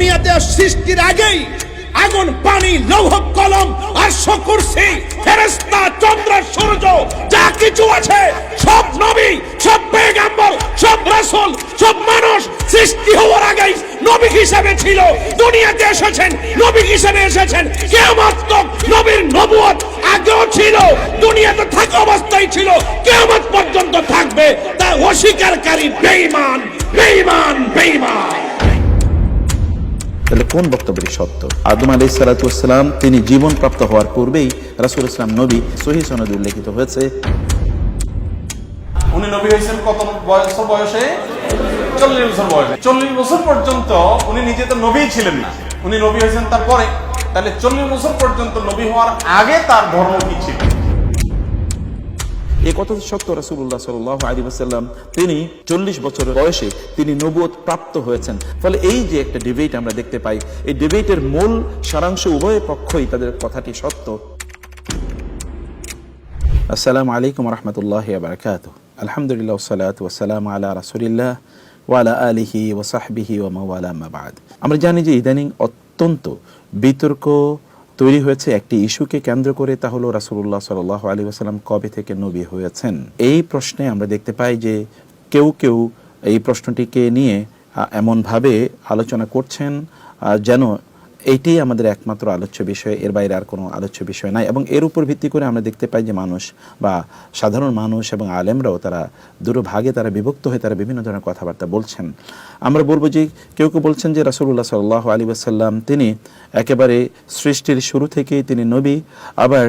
দুনিয়াতে সৃষ্টির আগেই আগুন, পানি, লৌহ, কলম, আরশ, কুরসি, ফেরেশতা, চন্দ্র, সূর্য যা কিছু আছে সব নবী, সব পয়গম্বর, সব রাসূল, সব মানুষ সৃষ্টি হওয়ার আগেই নবী হিসেবে ছিল। দুনিয়াতে এসেছেন নবী হিসেবে এসেছেন। কিয়ামত তক নবীর নবুয়ত আগেও ছিল, দুনিয়াতে থাকা অবস্থায় ছিল, কিয়ামত পর্যন্ত থাকবে। তা অস্বীকারী বেঈমান, বেঈমান, বেঈমান। তাহলে কোন বক্তব্যটি সত্য? আদম আলাইহিস সালাতু ওয়াস সালাম তিনি জীবন প্রাপ্ত হওয়ার পূর্বেই রাসূল ইসলাম নবী, সহিহ সনদে উল্লেখিত হয়েছে। উনি নবী হয়েছেন কত বয়সে? 40 বছর বয়সে। 40 বছর পর্যন্ত উনি নিজে তো নবী ছিলেন না, উনি নবী হয়েছেন তারপরে। তাহলে 40 বছর পর্যন্ত নবী হওয়ার আগে তার ধর্ম কি ছিল? এই কথা সত্য। রাসূলুল্লাহ সাল্লাল্লাহু আলাইহি ওয়াসাল্লাম তিনি 40 বছর বয়সে তিনি নবুয়ত প্রাপ্ত হয়েছেন। ফলে এই যে একটা ডিবেট আমরা দেখতে পাই, এই ডিবেটের মূল সারাংশ উভয় পক্ষই তাদের কথাটি সত্য। আসসালামু আলাইকুম ওয়া রাহমাতুল্লাহি ওয়া বারাকাতুহু। আলহামদুলিল্লাহ ওয়াসসালাতু ওয়াসসালামু আলা রাসূলিল্লাহ ওয়া আলা আলিহি ওয়া সাহবিহি ওয়া মাওয়ালা, আম্মা বা'দ। আমরা জানি যে ইদানিং অত্যন্ত বিতর্ক তৈরি হয়েছে একটি ইস্যুকে কেন্দ্র করে, তা হলো রাসূলুল্লাহ সাল্লাল্লাহু আলাইহি ওয়াসাল্লাম কবে থেকে নবী হয়েছেন। এই প্রশ্নে আমরা দেখতে পাই যে কেউ কেউ এই প্রশ্নটিকে নিয়ে এমনভাবে আলোচনা করছেন যেন এইটি আমাদের একমাত্র আলোচ্য বিষয়, এর বাইরে আর কোনো আলোচ্য বিষয় নাই। এবং এর উপর ভিত্তি করে আমরা দেখতে পাই যে মানুষ বা সাধারণ মানুষ এবং আলেমরাও তারা দুটো ভাগে তারা বিভক্ত হয়ে তারা বিভিন্ন ধরনের কথাবার্তা বলছেন। আমরা বলবো যে কেউ কেউ বলছেন যে রাসূলুল্লাহ সাল্লাল্লাহু আলাইহি ওয়াসাল্লাম তিনি একেবারে সৃষ্টির শুরু থেকেই তিনি নবী। আবার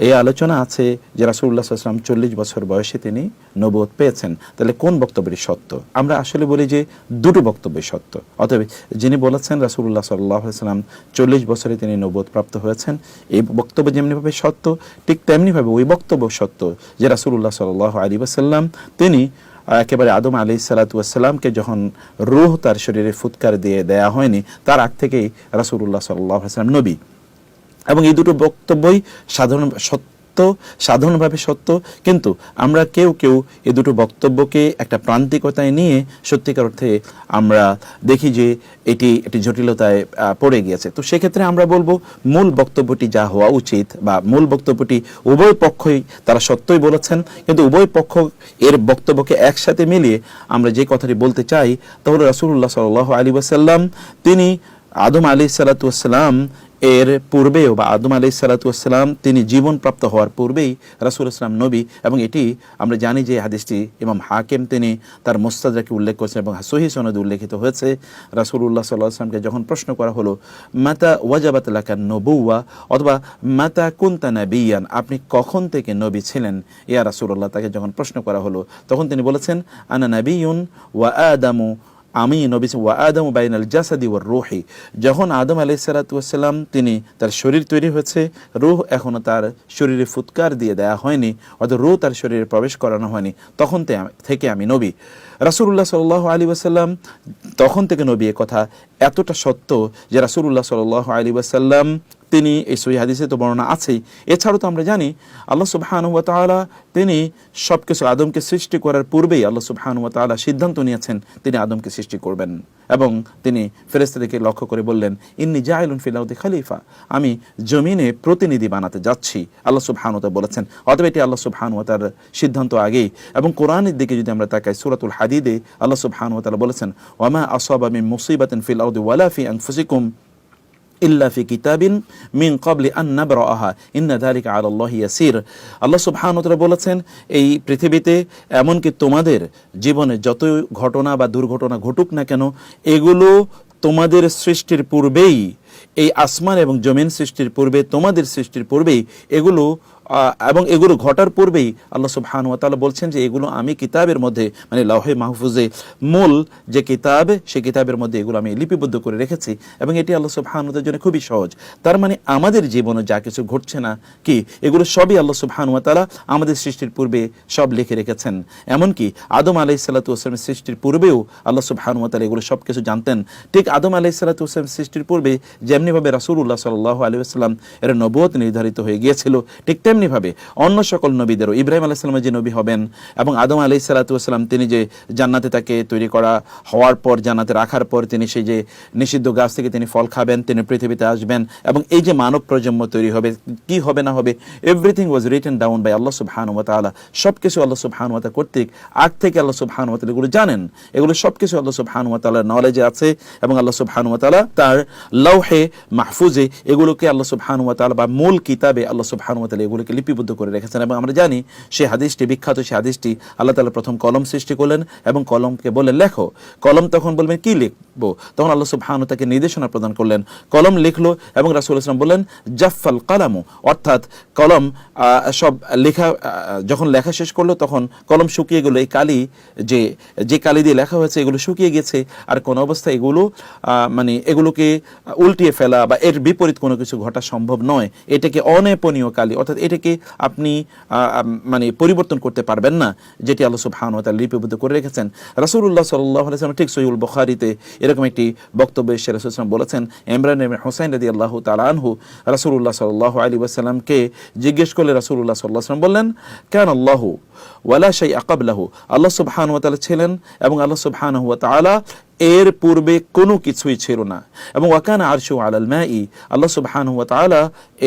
এই আলোচনা আছে যে রাসূলুল্লাহ সাল্লাল্লাহু আলাইহি ওয়াসাল্লাম 40 বছর বয়সে তিনি নবুয়ত পেয়েছেন। তাহলে কোন বক্তব্যটি সত্য? আমরা আসলে বলি যে দুটো বক্তব্যই সত্য। অতএব যিনি বলেছেন রাসূলুল্লাহ সাল্লাল্লাহু আলাইহি ওয়াসাল্লাম 40 বছরে তিনি নবুয়ত প্রাপ্ত হয়েছেন, এই বক্তব্য যেমনিভাবে সত্য, ঠিক তেমনিভাবে ওই বক্তব্য সত্য যে রাসূলুল্লাহ সাল্লাল্লাহু আলাইহি ওয়াসাল্লাম তিনি একেবারে আদম আলাইহিস সালাতু ওয়াস সালামকে যখন রূহ তার শরীরে ফুৎকার দিয়ে দেয়া হয়নি, তার আগ থেকেই রাসূলুল্লাহ সাল্লাল্লাহু আলাইহি ওয়াসাল্লাম নবী। এবং এই দুটো বক্তব্যই সাধারণভাবে সত্য, কিন্তু আমরা কেউ কেউ এই দুটো বক্তব্যকে একটা প্রান্তিকতায় নিয়ে সত্যিকার অর্থে আমরা দেখি যে এটি একটি জটিলতায় পড়ে গিয়েছে। তো সেক্ষেত্রে আমরা বলবো মূল বক্তব্যটি যা হওয়া উচিত, বা মূল বক্তব্যটি উভয় পক্ষই তারা সত্যই বলেছেন, কিন্তু উভয় পক্ষ এর বক্তব্যকে একসাথে মিলিয়ে আমরা যে কথাটি বলতে চাই তা হলো রাসূলুল্লাহ সাল্লাল্লাহু আলাইহি ওয়াসাল্লাম তিনি আদম আলাইহিস সালাতু ওয়াস সালাম এর পূর্বেও, বা আদম আলাইহিস সালাতু ওয়াস সালাম তিনি জীবন প্রাপ্ত হওয়ার পূর্বেই রাসূল ইসলাম নবী। এবং এটি আমরা জানি যে হাদিসটি ইমাম হাকিম তিনি তার মুস্তাদরাকে উল্লেখ করেছেন এবং সহিহ সনদে উল্লেখিত হয়েছে। রাসূলুল্লাহ সাল্লাল্লাহু আলাইহি ওয়াসাল্লামকে যখন প্রশ্ন করা হলো মাতা ওয়াজাবাত লাকা নবুওয়া, অথবা মাতা কুনতা নাবিয়ান, আপনি কখন থেকে নবী ছিলেন ইয়া রাসূলুল্লাহ, তাকে যখন প্রশ্ন করা হলো তখন তিনি বলেছেন আনা নাবিয়ুন ওয়া আদামু, আমি নবী ওয়া আদম বাইনাল জাসাদি ওয়ার রূহি। যখন আদম আলাইহিস সালাতু ওয়াস সালাম তিনি তার শরীর তৈরি হয়েছে, রূহ এখনো তার শরীরে ফুৎকার দিয়ে দেয়া হয়নি, অর্থাৎ রূহ তার শরীরে প্রবেশ করানো হয়নি, তখন থেকে আমি নবী। রাসূলুল্লাহ সাল্লাল্লাহু আলাইহি ওয়াসাল্লাম তখন থেকে নবী, এ কথা এতটা সত্য যে রাসূলুল্লাহ সাল্লাল্লাহু আলাইহি ওয়াসাল্লাম তিনি এই সহিহ হাদিসে তো বর্ণনা আছেই। এছাড়াও তো আমরা জানি আল্লাহ সুবহানাহু ওয়া তাআলা তিনি সবকিছু আদমকে সৃষ্টি করার পূর্বেই আল্লাহ সুবহানাহু ওয়া তাআলা সিদ্ধান্ত নিয়েছেন তিনি আদমকে সৃষ্টি করবেন, এবং তিনি ফেরেশতাদেরকে লক্ষ্য করে বললেন ইন্নী জাইলুন ফিল আরদি খলিফা, আমি জমিনে প্রতিনিধি বানাতে যাচ্ছি, আল্লাহ সুবহানাহু ওয়া তাআলা বলেছেন। অতএব এটি আল্লাহ সুবহানাহু ওয়া তাআলার সিদ্ধান্ত আগেই। এবং কোরআনের দিকে যদি আমরা তাকাই, সূরাতুল হাদীদে আল্লাহ সুবহানাহু ওয়া তাআলা বলেছেন ওয়ামা আসাবা মিন মুসিবাতিন ফিল আরদি ওয়ালা ফি আনফুসিকুম ইল্লা ফি কিতাবিন মিন ক্বাবলি আন নাবরাহা ইন্না যালিকা আলাল্লাহি ইয়াসির। আল্লাহ সুবহানাহু ওয়া তাআলা বলেছেন এই পৃথিবীতে এমনকি তোমাদের জীবনে যত ঘটনা বা দুর্ঘটনা ঘটুক না কেন, এগুলো তোমাদের সৃষ্টির পূর্বেই, এই আসমান এবং জমিন সৃষ্টির পূর্বে, তোমাদের সৃষ্টির পূর্বেই এগুলো এবং এগুলো ঘটার পূর্বেই আল্লাহ সুবহানাহু ওয়া তাআলা বলছেন যে এগুলো আমি কিতাবের মধ্যে, মানে লাওহে মাহফুজে মূল যে কিতাব, সেই কিতাবের মধ্যে এগুলো আমি লিপিবদ্ধ করে রেখেছি। এবং এটি আল্লাহ সুবহানাহু ওয়া তাআলার জন্য খুবই সহজ। তার মানে আমাদের জীবনে যা কিছু ঘটছে না কি, এগুলো সবই আল্লাহ সুবহানাহু ওয়া তাআলা আমাদের সৃষ্টির পূর্বে সব লিখে রেখেছেন। এমনকি আদম আলাইহিস সালাতু ওয়াস সালামের সৃষ্টির পূর্বেও আল্লাহ সুবহানাহু ওয়া তাআলা এগুলো সব কিছু জানতেন। ঠিক আদম আলাইহিস সালাতু ওয়াস সালামের সৃষ্টির পূর্বে যেমনিভাবে রাসূলুল্লাহ সাল্লাল্লাহু আলাইহি ওয়াসাল্লাম এর নবুয়ত নির্ধারিত হয়ে গিয়েছিল, ঠিক তেমনি তেমনিভাবে অন্য সকল নবীদেরও ইব্রাহিম আলাইহিস সালামের যে নবী হবেন এবং আদম আলাইহিস সালাতু ওয়াস সালাম তিনি যে জান্নাতে তাকে তৈরি করা হওয়ার পর জান্নাতে রাখার পর তিনি সেই যে নিষিদ্ধ গাছ থেকে তিনি ফল খাবেন, তিনি পৃথিবীতে আসবেন এবং এই যে মানব প্রজন্ম তৈরি হবে, কি হবে না হবে, everything was written down by আল্লাহ সুবহানাহু ওয়া তাআলা। সবকিছু আল্লাহ সুবহানাহু ওয়া তাআলা কর্তৃক আগ থেকে আল্লাহ সুবহানাহু ওয়া তাআলা এগুলো জানেন, এগুলো সবকিছু আল্লাহ সুবহানাহু ওয়া তাআলার নলেজে আছে এবং আল্লাহ সুবহানাহু ওয়া তাআলা তার লৌহে মাহফুজে এগুলোকে আল্লাহ সুবহানাহু ওয়া তাআলা বা মূল কিতাবে আল্লাহ সুবহানাহু ওয়া তাআলা এগুলোকে লিপিবদ্ধ করে রেখেছেন। এবং আমরা জানি সেই হাদিসটি বিখ্যাত, সেই হাদিসটি আল্লাহ তাআলা প্রথম কলম সৃষ্টি করলেন এবং কলমকে বললেন লেখো। কলম তখন বলবেন কি লিখবো, তখন আল্লাহ সুবহানাহু তাকে নির্দেশনা প্রদান করলেন, কলম লিখলো এবং রাসূলুল্লাহ সাল্লাল্লাহু আলাইহি ওয়াসাল্লাম বললেন জাফফাল কালামু, অর্থাৎ কলম সব লেখা যখন লেখা শেষ করলো তখন কলম শুকিয়ে গেল। এই কালি যে কালি দিয়ে লেখা হয়েছে এগুলো শুকিয়ে গেছে, আর কোন অবস্থায় এগুলো মানে এগুলোকে উল্টিয়ে ফেলা বা এর বিপরীত কোনো কিছু ঘটা সম্ভব নয়। এটাকে অনেপনীয় কালি, অর্থাৎ এটাকে আপনি মানে পরিবর্তন করতে পারবেন না, যেটি আল্লাহ সুবহানাহু ওয়া তাআলা লিপিবদ্ধ করে রেখেছেন। রাসূলুল্লাহ সাল্লাল্লাহু আলাইহি ওয়াসাল্লাম ঠিক সহিহুল বুখারীতে এরকম একটি বক্তব্য এসে রাসূল সাল্লাল্লাহু আলাইহি ওয়াসাল্লাম বলেছেন, ইমরান ইবনে হুসাইন রাদিয়াল্লাহু তাআলা আনহু রাসূলুল্লাহ সাল্লাল্লাহু আলাইহি ওয়াসাল্লামকে জিজ্ঞেস করলে রাসূলুল্লাহ সাল্লাল্লাহু আলাইহি ওয়াসাল্লাম বললেন কানাল্লাহু ওয়ালা শাইআ ক্বাবলাহু, আল্লাহ সুবহানাহু ওয়া তাআলা ছিলেন এবং আল্লাহ সুবহানাহু ওয়া তাআলা এর পূর্বে কোনো কিছুই ছিল না। এবং ওয়াকানা আরশু আলাল মাই, আল্লাহ সুবহানাহু ওয়া তাআলা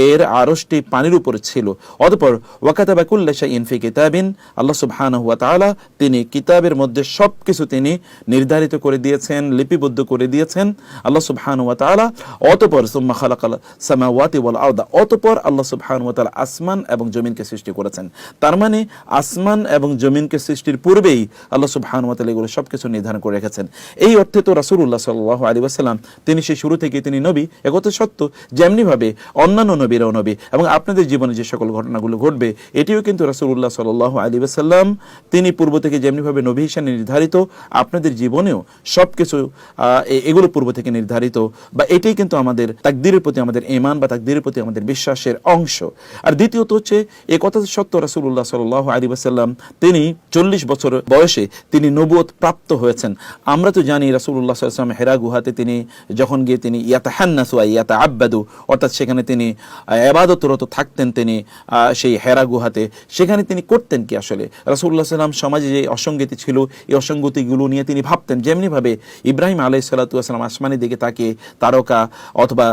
এর আরশটি পানির উপরে ছিল। অতঃপর ওয়াকাতাবা কুল্লা শাইইন ফি কিতাবিন, আল্লাহ সুবহানাহু ওয়া তাআলা তিনি কিতাবের মধ্যে সবকিছু তিনি নির্ধারিত করে দিয়েছেন, লিপিবদ্ধ করে দিয়েছেন আল্লাহ সুবহানাহু ওয়া তাআলা। অতঃপর সুম্মা খালাকাল সামাওয়াতি ওয়াল আরদা, অতঃপর আল্লাহ সুবহানাহু ওয়া তাআলা আসমান এবং জমিনকে সৃষ্টি করেছেন। তার মানে আসমান এবং জমিনকে সৃষ্টির পূর্বেই আল্লাহ সুবহানাহু ওয়া তাআলা এগুলো সবকিছু নির্ধারণ করে রেখেছেন। এই অর্থে তো রাসূলুল্লাহ সাল্লাল্লাহু আলাইহি ওয়াসাল্লাম তিনি সেই শুরু থেকে তিনি নবী, একথা সত্য। যেমনিভাবে অন্যান্য নবীরাও নবী এবং আপনাদের জীবনে যে সকল ঘটনাগুলো ঘটবে এটিও কিন্তু রাসূলুল্লাহ সাল্লাল্লাহু আলাইহি ওয়াসাল্লাম তিনি পূর্ব থেকে যেমনিভাবে নবী হিসেবে নির্ধারিত, আপনাদের জীবনেও সবকিছু এগুলো পূর্ব থেকে নির্ধারিত, বা এটাই কিন্তু আমাদের তাকদীরের প্রতি আমাদের ঈমান বা তাকদীরের প্রতি আমাদের বিশ্বাসের অংশ। আর দ্বিতীয়ত হচ্ছে এই কথা সত্য, রাসূলুল্লাহ সাল্লাল্লাহু আলাইহি ওয়াসাল্লাম তিনি 40 বছর বয়সে তিনি নবুয়ত প্রাপ্ত হয়েছেন। আমরা তো জানি রাসূলুল্লাহ সাল্লাল্লাহু আলাইহি ওয়াসাল্লাম হেরা গুহাতে তিনি যখন গিয়ে তিনি ইয়াতাহান্নাসু ওয়া ইয়াতাআব্বাদু, অর্থাৎ সেখানে তিনি ইবাদতরত থাকতেন, তিনি সেই হেরা গুহাতে সেখানে তিনি করতেন কি আসলে রাসূলুল্লাহ সাল্লাল্লাহু আলাইহি ওয়াসাল্লাম সমাজে যে অসঙ্গতি ছিল এই অসঙ্গতিগুলো নিয়ে তিনি ভাবতেন। যেমনিভাবে ইব্রাহিম আলাইহিস সালাতু ওয়াস সালাম আসমানের দিকে তাকিয়ে তারকা অথবা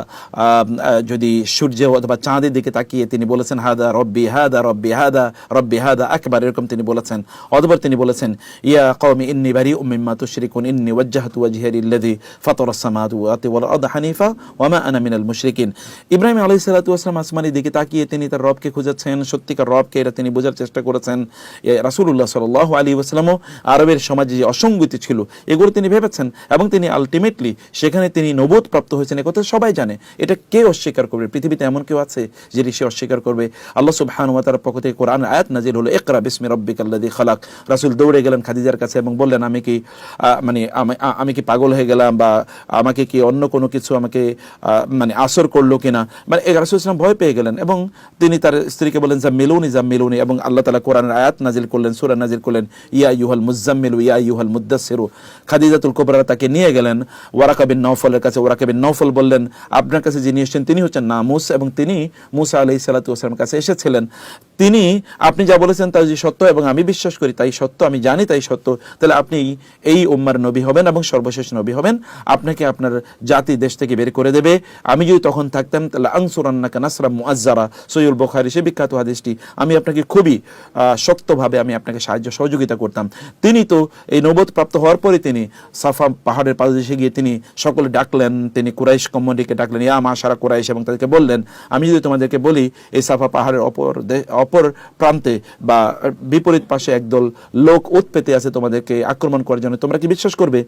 যদি সূর্য অথবা চাঁদের দিকে তাকিয়ে তিনি বলেছেন হাদা রব্বি হাদা রব্বি হাদা রব্বি হাদা আকবার, এরকম তিনি বলেছেন। অতঃপর তিনি বলেছেন ইয়া কওমি ইন্নী বারিউম মিম্মা তুশরিকুন ইন্নী ওয়াজ্জাহতু ওয়াজহিয়া লিল্লাযী ফাতারাস সামাওয়াতি ওয়াল আরদা হানিফা ওয়া মা আনা মিনাল মুশরিকিন। ইব্রাহিম আলাইহিস সালাতু ওয়াস সালাম আসমানের দিকে তাকিয়ে তিনি তার রবকে খুঁজেছেন, সত্যিকার রবকে এটা তিনি বোঝার চেষ্টা করেছেন। রাসূলুল্লাহ সাল্লাল্লাহু আলাইহি ওয়াসাল্লামও আরবের সমাজে যে অসঙ্গতি ছিল এগুলো তিনি ভেবেছেন এবং তিনি আলটিমেটলি সেখানে তিনি নবুয়ত প্রাপ্ত হয়েছেন। একথা সবাই জানে, এটা কে অস্বীকার করবে? পৃথিবীতে এমন কেউ আছে যে সে অস্বীকার করবে? আল্লাহ সুবহানাহু ওয়া তাআলার পক্ষ থেকে কোরআন আয়াত নাজিল হলো ইকরা বিসমি রাব্বিকাল্লাযী খালাক। রাসূল দৌড়ে গেলেন খাদিজার কাছে এবং বললেন আমি কি পাগল হয়ে গেলাম বা আমাকে কি অন্য কোনো কিছু আমাকে আসর করলো কিনা, রাসূল সাল্লাল্লাহু আলাইহি ওয়াসাল্লাম ভয় পেয়ে গেলেন এবং তিনি তার স্ত্রীকে বললেন জাম্মিলুনি, এবং আল্লাহ তাআলা কোরআনের আয়াত নাজিল করলেন, সূরা নাজিল করলেন ইয়া আইয়ুহাল মুযাম্মিলু ইয়া আইয়ুহাল মুদ্দাসসিরু। খাদিজাতুল কুবরা তাকে নিয়ে গেলেন ওয়ারাকা বিন নওফলের কাছে। ওয়ারাকা বিন নওফল বললেন আপনার কাছে যিনি এসেছেন তিনি হচ্ছেন নামুস এবং তিনি মুসা আলাইহিস সালাতু ওয়াসালামের কাছে এসেছিলেন। তিনি আপনি যা বলেছেন তাই যে সত্য এবং আমি বিশ্বাস করি তাই সত্য, আমি জানি তাই সত্য, তাহলে আপনি এই উম্মার নবী হবেন এবং সর্বশেষ নবী হবেন। আপনাকে আপনার জাতি দেশ থেকে বের করে দেবে। আমি যদি তখন থাকতাম তাহলে আনসুরান্নাকা নাসরাম মুআজ্জারা, সহিহুল বুখারী সে বিখ্যাত হাদিসটি, আমি আপনাকে খুবই শক্তভাবে আমি আপনাকে সাহায্য সহযোগিতা করতাম। তিনি তো এই নবুয়ত প্রাপ্ত হওয়ার পরে তিনি সাফা পাহাড়ের পাদদেশে গিয়ে তিনি সকলে ডাকলেন, তিনি কুরাইশ কমিউনিটিকে ডাকলেন ইয়া মাশারা কুরাইশ, এবং তাদেরকে বললেন আমি যদি তোমাদেরকে বলি এই সাফা পাহাড়ের অপর প্রান্তে বা বিপরীত পাশে একদল লোক ওত পেতে আছে তোমাদেরকে আক্রমণ করার জন্য, তোমরা কি বিশ্বাস করবে?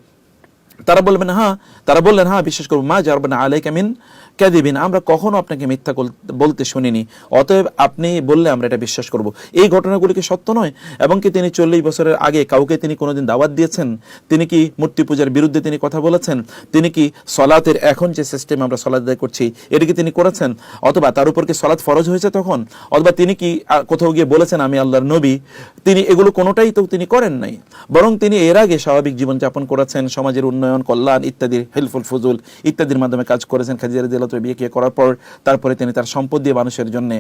তারা বললেন হ্যাঁ বিশ্বাস করবো। মা জারবানা আলাইকা মিন কাযিবিন, আমরা কখনো আপনাকে মিথ্যা বলতে শুনিনি, অতএব আপনি বললে আমরা এটা বিশ্বাস করব। এই ঘটনাগুলি কি সত্য নয়? এবং কি তিনি 40 বছরের আগে কাউকে তিনি কোনোদিন দাওয়াত দিয়েছেন? তিনি কি মূর্তি পূজার বিরুদ্ধে তিনি কথা বলেছেন? তিনি কি সলাতের এখন যে সিস্টেম আমরা সলাত আদায় করছি এটা কি তিনি করেছেন? অথবা তার উপর কি সলাত ফরজ হয়েছে তখন? অথবা তিনি কি কোথাও গিয়ে বলেছেন আমি আল্লাহর নবী? তিনি এগুলো কোনোটাই তো তিনি করেন নাই, বরং তিনি এর আগে স্বাভাবিক জীবনযাপন করেছেন, সমাজের উন্নয়ন উন্নয়ন, কল্যাণ ইত্যাদির, হেলফুল ফুজুল ইত্যাদির মাধ্যমে কাজ করেছেন। খাদিজা রাদিয়াল্লাহু আনহা বিয়ে করার পর তারপরে তিনি তার সম্পদ দিয়ে মানুষের জন্য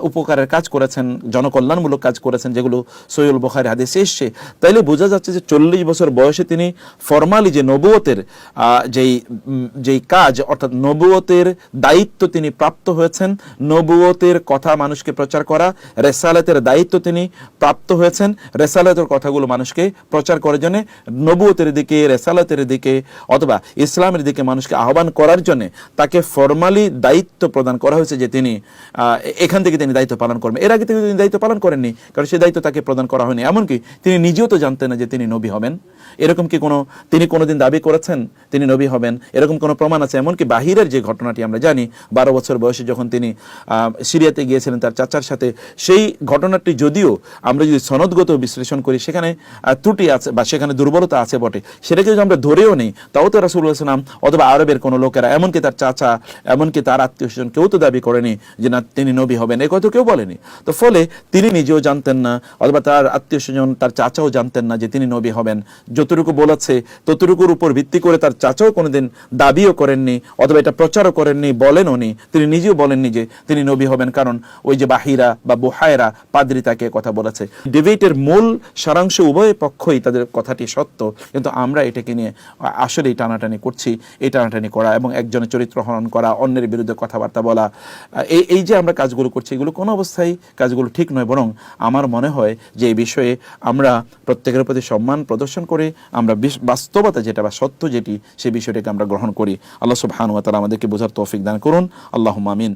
উপকারের কাজ করেছেন, জনকল্যাণমূলক কাজ করেছেন, যেগুলো সহিহুল বুখারী হাদিসে এসেছে। তাইলে বোঝা যাচ্ছে যে 40 বছর বয়সে তিনি ফরমালি যে নবুয়তের যেই কাজ, অর্থাৎ নবুয়তের দায়িত্ব তিনি প্রাপ্ত হয়েছেন, নবুয়তের কথা মানুষকে প্রচার করা, রেসালাতের দায়িত্ব তিনি প্রাপ্ত হয়েছেন, রেসালাতের কথাগুলো মানুষকে প্রচার করার জন্য, নবুয়তের দিকে, রেসালাতের দিকে অথবা ইসলামের দিকে মানুষকে আহ্বান করার জন্য তাকে ফরমালি দায়িত্ব প্রদান করা হয়েছে যে তিনি এখান থেকে তিনি দায়িত্ব পালন করবেন। এর আগে তিনি দায়িত্ব পালন করেননি, কারণ সেই দায়িত্ব তাকে প্রদান করা হয়নি। এমনকি তিনি নিজেও তো জানতেন না যে তিনি নবী হবেন। এরকম কি তিনি কোনোদিন দাবি করেছেন তিনি নবী হবেন? এরকম কোনো প্রমাণ আছে? এমনকি বাহিরের যে ঘটনাটি আমরা জানি, 12 বছর বয়সে যখন তিনি সিরিয়াতে গিয়েছিলেন তার চাচার সাথে, সেই ঘটনাটি যদিও আমরা যদি সনদগত বিশ্লেষণ করি সেখানে ত্রুটি আছে বা সেখানে দুর্বলতা আছে বটে, সেটাকে যদি আমরা ধরেও নেই, তাও তো রাসূলুল্লাহ সাল্লাল্লাহু আলাইহি ওয়াসাল্লাম অথবা আরবের কোনো লোকেরা, এমনকি তার চাচা, এমনকি তার আত্মীয় স্বজন কেউ তো দাবি করেনি যে না তিনি নবী হবেন, এ কথা কেউ বলেনি। তো ফলে তিনি নিজেও জানতেন না, অথবা তার আত্মীয় স্বজন, তার চাচাও জানতেন না যে তিনি নবী হবেন। যতটুকু বলেছে ততটুকুর উপর ভিত্তি করে তার চাচাও কোনোদিন দাবিও করেননি, অথবা এটা প্রচারও করেননি, বলেনও নি, তিনি নিজেও বলেননি যে তিনি নবী হবেন, কারণ ওই যে বাহিরা বা বুহায়রা পাদ্রী তাকে কথা বলেছে। ডিবেটের মূল সারাংশ উভয় পক্ষই তাদের কথাটি সত্য, কিন্তু আমরা এটাকে নিয়ে আসলেই টানাটানি করছি। এই টানাটানি করা এবং একজনের চরিত্র হনন করা, অন্যের বিরুদ্ধে কথাবার্তা বলা, এই যে আমরা কাজগুলো করছি, এগুলো কোনো অবস্থায় কাজগুলো ঠিক নয়। বরং আমার মনে হয় যে এই বিষয়ে আমরা প্রত্যেকের প্রতি সম্মান প্রদর্শন করে আমরা বাস্তবতা যেটা বা সত্য যেটি, সেই বিষয়টাকে আমরা গ্রহণ করি। আল্লাহ সুবহানাহু ওয়া তাআলা আমাদেরকে বোঝার তৌফিক দান করুন। আল্লাহুম্মা আমিন।